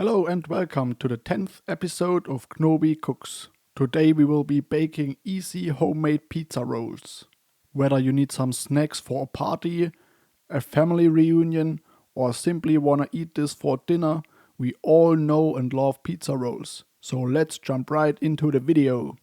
Hello and welcome to the 10th episode of Knobi Cooks. Today we will be baking easy homemade pizza rolls. Whether you need some snacks for a party, a family reunion, or simply wanna eat this for dinner, we all know and love pizza rolls. So let's jump right into the video.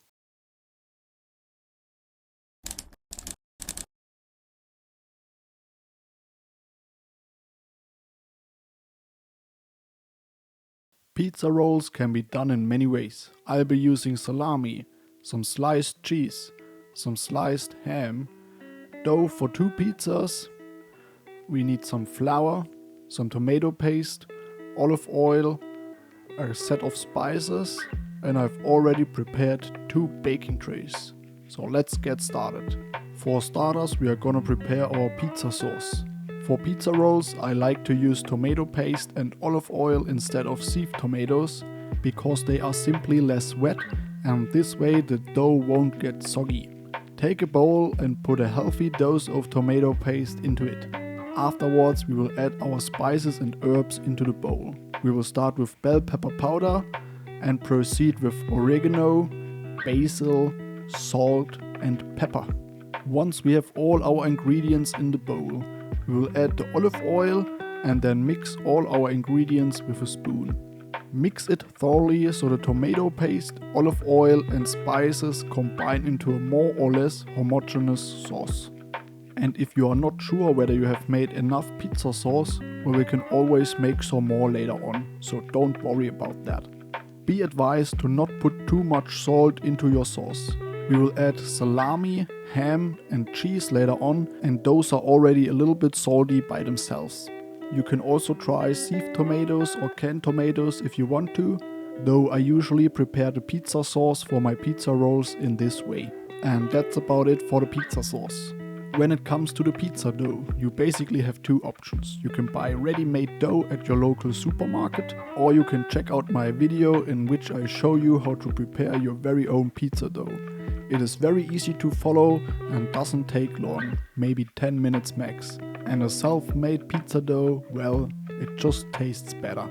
Pizza rolls can be done in many ways. I'll be using salami, some sliced cheese, some sliced ham, dough for 2 pizzas. We need some flour, some tomato paste, olive oil, a set of spices, and I've already prepared 2 baking trays. So let's get started. For starters, we are gonna prepare our pizza sauce. For pizza rolls, I like to use tomato paste and olive oil instead of sieved tomatoes because they are simply less wet and this way the dough won't get soggy. Take a bowl and put a healthy dose of tomato paste into it. Afterwards, we will add our spices and herbs into the bowl. We will start with bell pepper powder and proceed with oregano, basil, salt and pepper. Once we have all our ingredients in the bowl, we will add the olive oil and then mix all our ingredients with a spoon. Mix it thoroughly so the tomato paste, olive oil and spices combine into a more or less homogeneous sauce. And if you are not sure whether you have made enough pizza sauce, well, we can always make some more later on, so don't worry about that. Be advised to not put too much salt into your sauce. We will add salami, ham and cheese later on, and those are already a little bit salty by themselves. You can also try sieved tomatoes or canned tomatoes if you want to, though I usually prepare the pizza sauce for my pizza rolls in this way. And that's about it for the pizza sauce. When it comes to the pizza dough, you basically have 2 options. You can buy ready-made dough at your local supermarket, or you can check out my video in which I show you how to prepare your very own pizza dough. It is very easy to follow and doesn't take long, maybe 10 minutes max. And a self-made pizza dough, well, it just tastes better.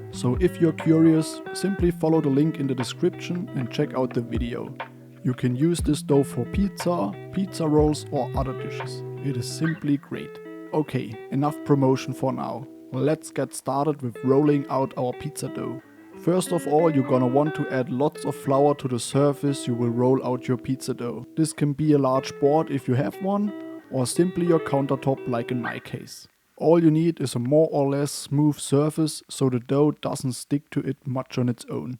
So if you're curious, simply follow the link in the description and check out the video. You can use this dough for pizza, pizza rolls or other dishes. It is simply great. Okay, enough promotion for now. Let's get started with rolling out our pizza dough. First of all, you're gonna want to add lots of flour to the surface you will roll out your pizza dough. This can be a large board if you have one, or simply your countertop like in my case. All you need is a more or less smooth surface so the dough doesn't stick to it much on its own.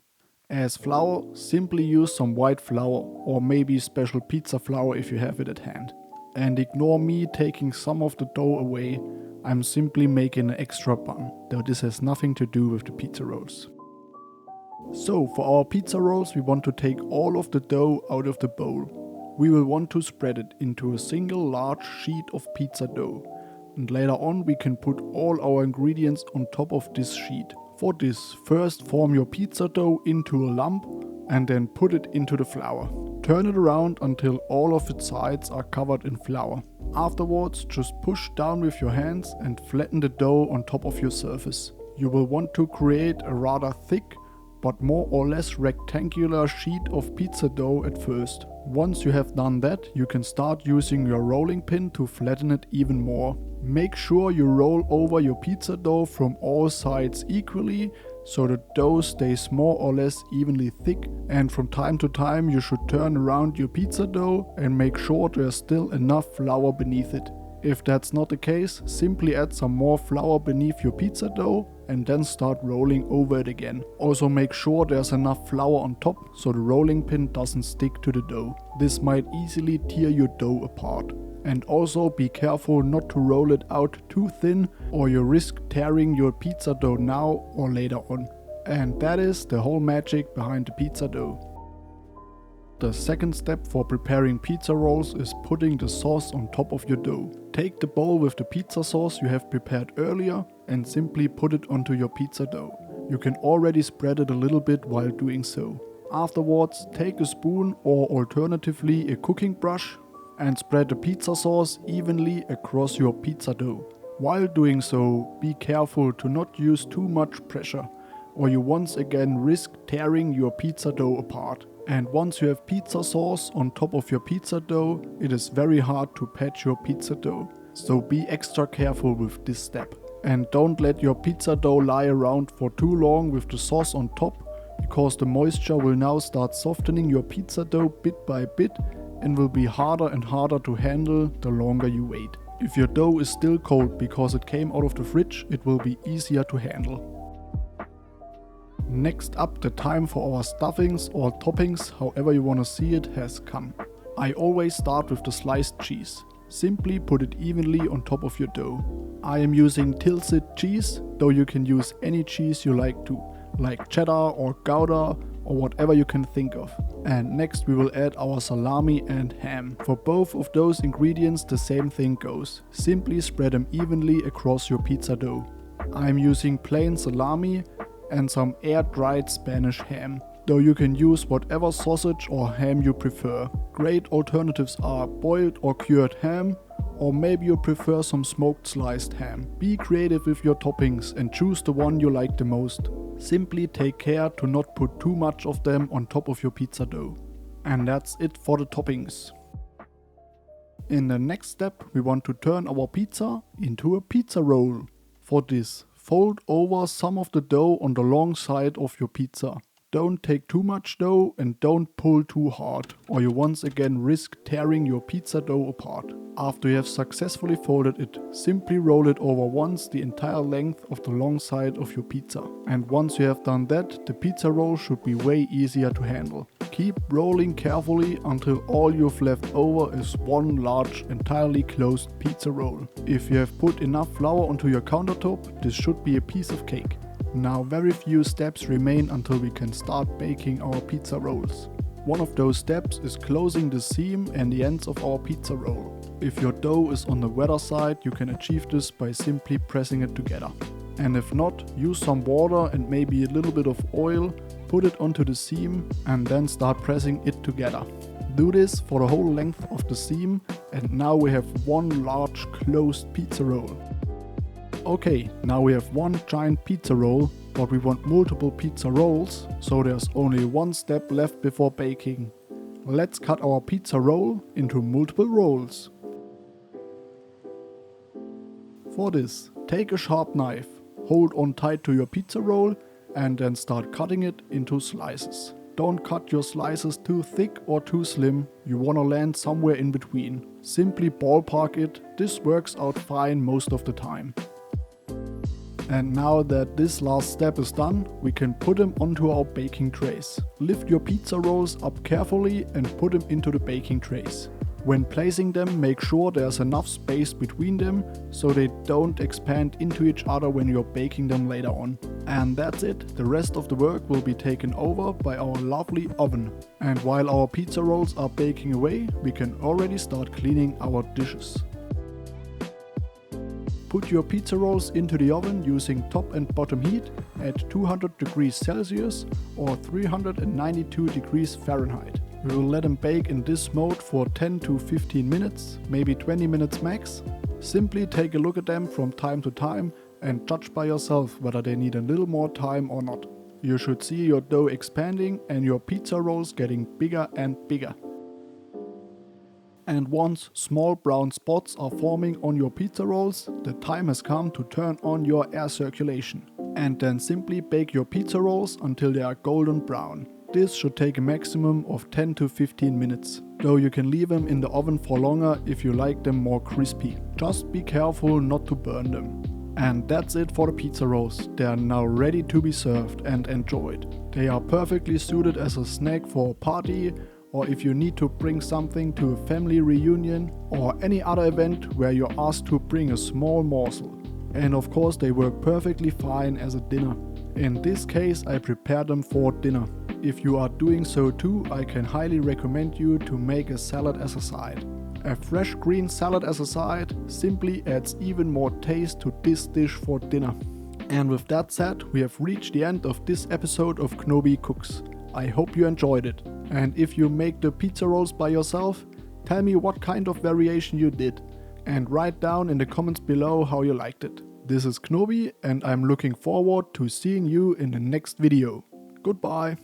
As flour, simply use some white flour or maybe special pizza flour if you have it at hand. And ignore me taking some of the dough away, I'm simply making an extra bun, though this has nothing to do with the pizza rolls. So for our pizza rolls we want to take all of the dough out of the bowl. We will want to spread it into a single large sheet of pizza dough. And later on we can put all our ingredients on top of this sheet. For this, first form your pizza dough into a lump and then put it into the flour. Turn it around until all of its sides are covered in flour. Afterwards, just push down with your hands and flatten the dough on top of your surface. You will want to create a rather thick but more or less rectangular sheet of pizza dough at first. Once you have done that, you can start using your rolling pin to flatten it even more. Make sure you roll over your pizza dough from all sides equally, so the dough stays more or less evenly thick, and from time to time you should turn around your pizza dough and make sure there's still enough flour beneath it. If that's not the case, simply add some more flour beneath your pizza dough and then start rolling over it again. Also make sure there's enough flour on top so the rolling pin doesn't stick to the dough. This might easily tear your dough apart. And also be careful not to roll it out too thin or you risk tearing your pizza dough now or later on. And that is the whole magic behind the pizza dough. The second step for preparing pizza rolls is putting the sauce on top of your dough. Take the bowl with the pizza sauce you have prepared earlier and simply put it onto your pizza dough. You can already spread it a little bit while doing so. Afterwards, take a spoon or alternatively a cooking brush and spread the pizza sauce evenly across your pizza dough. While doing so, be careful to not use too much pressure. or you once again risk tearing your pizza dough apart. And once you have pizza sauce on top of your pizza dough, it is very hard to patch your pizza dough. So be extra careful with this step. And don't let your pizza dough lie around for too long with the sauce on top, because the moisture will now start softening your pizza dough bit by bit and will be harder and harder to handle the longer you wait. If your dough is still cold because it came out of the fridge, it will be easier to handle. Next up, the time for our stuffings or toppings, however you want to see it, has come. I always start with the sliced cheese. Simply put it evenly on top of your dough. I am using Tilsit cheese, though you can use any cheese you like to, like Cheddar or Gouda or whatever you can think of. And next we will add our salami and ham. For both of those ingredients the same thing goes. Simply spread them evenly across your pizza dough. I am using plain salami and some air-dried Spanish ham, though you can use whatever sausage or ham you prefer. Great alternatives are boiled or cured ham, or maybe you prefer some smoked sliced ham. Be creative with your toppings and choose the one you like the most. Simply take care to not put too much of them on top of your pizza dough. And that's it for the toppings. In the next step, we want to turn our pizza into a pizza roll. For this, fold over some of the dough on the long side of your pizza. Don't take too much dough and don't pull too hard, or you once again risk tearing your pizza dough apart. After you have successfully folded it, simply roll it over once the entire length of the long side of your pizza. And once you have done that, the pizza roll should be way easier to handle. Keep rolling carefully until all you've left over is one large, entirely closed pizza roll. If you have put enough flour onto your countertop, this should be a piece of cake. Now very few steps remain until we can start baking our pizza rolls. One of those steps is closing the seam and the ends of our pizza roll. If your dough is on the wetter side, you can achieve this by simply pressing it together. And if not, use some water and maybe a little bit of oil, put it onto the seam and then start pressing it together. Do this for the whole length of the seam, and now we have one large closed pizza roll. Okay, now we have one giant pizza roll, but we want multiple pizza rolls, so there's only one step left before baking. Let's cut our pizza roll into multiple rolls. For this, take a sharp knife, hold on tight to your pizza roll, and then start cutting it into slices. Don't cut your slices too thick or too slim, you wanna land somewhere in between. Simply ballpark it, this works out fine most of the time. And now that this last step is done, we can put them onto our baking trays. Lift your pizza rolls up carefully and put them into the baking trays. When placing them, make sure there's enough space between them so they don't expand into each other when you're baking them later on. And that's it, the rest of the work will be taken over by our lovely oven. And while our pizza rolls are baking away, we can already start cleaning our dishes. Put your pizza rolls into the oven using top and bottom heat at 200 degrees Celsius or 392 degrees Fahrenheit. We will let them bake in this mode for 10 to 15 minutes, maybe 20 minutes max. Simply take a look at them from time to time and judge by yourself whether they need a little more time or not. You should see your dough expanding and your pizza rolls getting bigger and bigger. And once small brown spots are forming on your pizza rolls, the time has come to turn on your air circulation. And then simply bake your pizza rolls until they are golden brown. This should take a maximum of 10 to 15 minutes, though you can leave them in the oven for longer if you like them more crispy. Just be careful not to burn them. And that's it for the pizza rolls. They are now ready to be served and enjoyed. They are perfectly suited as a snack for a party, or if you need to bring something to a family reunion or any other event where you're asked to bring a small morsel. And of course they work perfectly fine as a dinner. In this case I prepared them for dinner. If you are doing so too, I can highly recommend you to make a salad as a side. A fresh green salad as a side simply adds even more taste to this dish for dinner. And with that said, we have reached the end of this episode of Knobi Cooks. I hope you enjoyed it. And if you make the pizza rolls by yourself, tell me what kind of variation you did and write down in the comments below how you liked it. This is Knobi and I'm looking forward to seeing you in the next video. Goodbye.